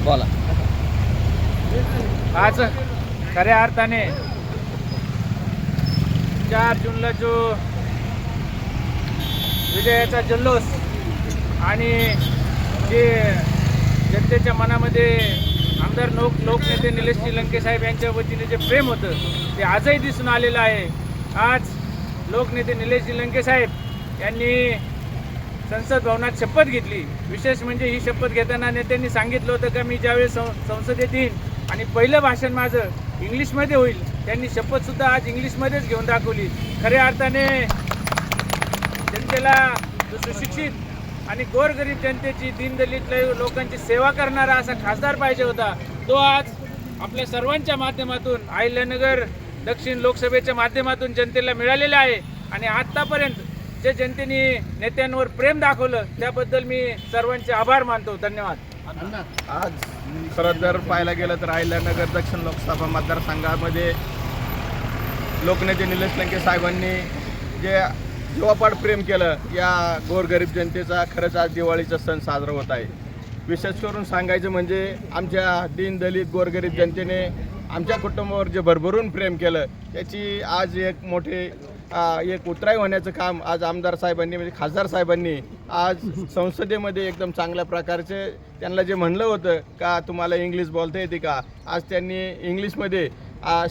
बोला. आज खऱ्या अर्थाने 4 जूनला जो विजयाचा जल्लोष आणि जे जनतेच्या मनामध्ये आमदार लोकनेते निलेश लंके साहेब यांच्या वतीने जे प्रेम होतं ते आजही दिसून आलेलं आहे. आज लोकनेते निलेश लंके साहेब यांनी संसद भवनात शपथ घेतली. विशेष म्हणजे ही शपथ घेताना नेत्यांनी सांगितलं होतं का मी ज्यावेळेस संसदेत येईन आणि पहिलं भाषण माझं इंग्लिशमध्ये होईल. त्यांनी शपथसुद्धा आज इंग्लिशमध्येच घेऊन दाखवली. खऱ्या अर्थाने जनतेला जो सुशिक्षित आणि गोरगरीब जनतेची दीनदलित लोकांची सेवा करणारा असा खासदार पाहिजे होता, तो आज आपल्या सर्वांच्या माध्यमातून अहिल्यानगर दक्षिण लोकसभेच्या माध्यमातून जनतेला मिळालेला आहे. आणि आत्तापर्यंत जे जनतेने नेत्यांवर प्रेम दाखवलं त्याबद्दल मी सर्वांचे आभार मानतो. धन्यवाद. आज खरं जर पाहायला गेलं तर अहिल्यानगर दक्षिण लोकसभा मतदारसंघामध्ये लोकनेते निलेश लंके साहेबांनी जे जीवापाड प्रेम केलं या गोरगरीब जनतेचा खरंच आज दिवाळीचा सण साजरा होत आहे. विशेष करून सांगायचं म्हणजे आमच्या दीनदलित गोरगरीब जनतेने आमच्या कुटुंबावर जे भरभरून प्रेम केलं त्याची आज एक उतराई होण्याचं काम आज आमदार साहेबांनी म्हणजे खासदार साहेबांनी आज संसदेमध्ये एकदम चांगल्या प्रकारचे त्यांना जे म्हणलं होतं का तुम्हाला इंग्लिश बोलता येते का, आज त्यांनी इंग्लिशमध्ये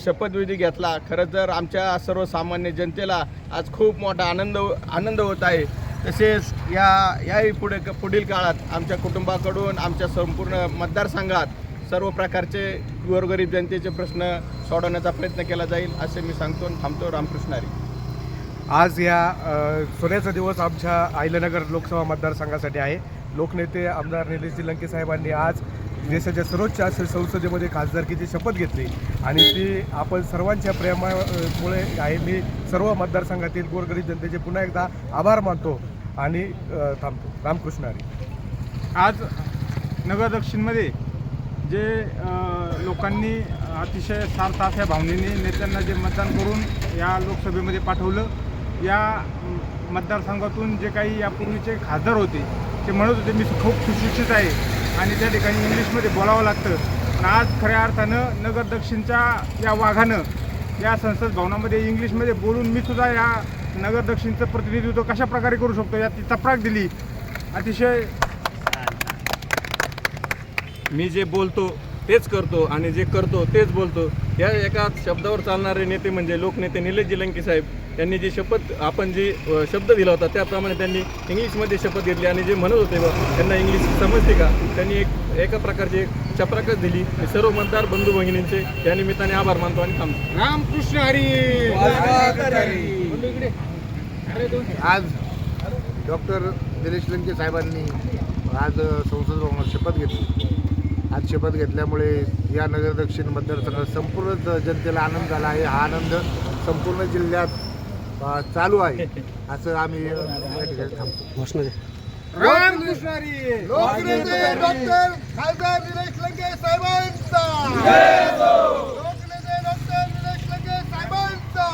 शपथविधी घेतला. खरं तर आमच्या सर्वसामान्य जनतेला आज खूप मोठा आनंद होत आहे. तसेच याही पुढील काळात आमच्या कुटुंबाकडून आमच्या संपूर्ण मतदारसंघात सर्व प्रकारचे गोरगरीब जनतेचे प्रश्न सोडवण्याचा प्रयत्न केला जाईल असे मी सांगतो आणि थांबतो. रामकृष्ण हरी. आज या सोन्याचा दिवस आमच्या अहिल्यानगर लोकसभा मतदारसंघासाठी आहे. लोकनेते आमदार निलेश लंके साहेबांनी आज देशाच्या सर्वोच्च असे संसदेमध्ये खासदारकीची शपथ घेतली आणि ती आपण सर्वांच्या प्रेमामुळे आहे. मी सर्व मतदारसंघातील गोरगरीब जनतेचे पुन्हा एकदा आभार मानतो आणि थांबतो. रामकृष्ण हरी. आज नगर दक्षिणमध्ये जे लोकांनी अतिशय सार्थाच्या भावनेने नेत्यांना जे मतदान करून या लोकसभेमध्ये पाठवलं, या मतदारसंघातून जे काही यापूर्वीचे खासदार होते ते म्हणत होते मी खूप सुशिक्षित आहे आणि त्या ठिकाणी इंग्लिशमध्ये बोलावं लागतं. पण आज खऱ्या अर्थानं नगर दक्षिणच्या या वाघानं या संसद भवनामध्ये इंग्लिशमध्ये बोलून मी सुद्धा या नगर दक्षिणचं प्रतिनिधित्व कशा प्रकारे करू शकतो याची चपराक दिली. अतिशय मी जे बोलतो तेच करतो आणि जे करतो तेच बोलतो या एका शब्दावर चालणारे नेते म्हणजे लोकनेते निलेश लंके साहेब यांनी जी आपण जी शब्द दिला होता त्याप्रमाणे त्यांनी इंग्लिशमध्ये शपथ घेतली आणि जे म्हणत होते त्यांना इंग्लिश समजते का त्यांनी एका प्रकारची एक चपराकच दिली. सर्व मतदार बंधू भगिनींचे या निमित्ताने आभार मानतो आणि थांबतो. रामकृष्ण हरी. आज डॉक्टर निलेश लंके साहेबांनी आज संसद भवनात शपथ घेतली. आज शपथ घेतल्यामुळे या नगर दक्षिण मतदारसंघात संपूर्ण जनतेला आनंद झाला आहे. हा आनंद संपूर्ण जिल्ह्यात चालू आहे असं आम्ही या ठिकाणी थांबतो. रामकृष्ण हरी. लोकनेते डॉक्टर खासदार निलेश लंके साहेबांचा. लोकनेते डॉक्टर निलेश लंके साहेबांचा.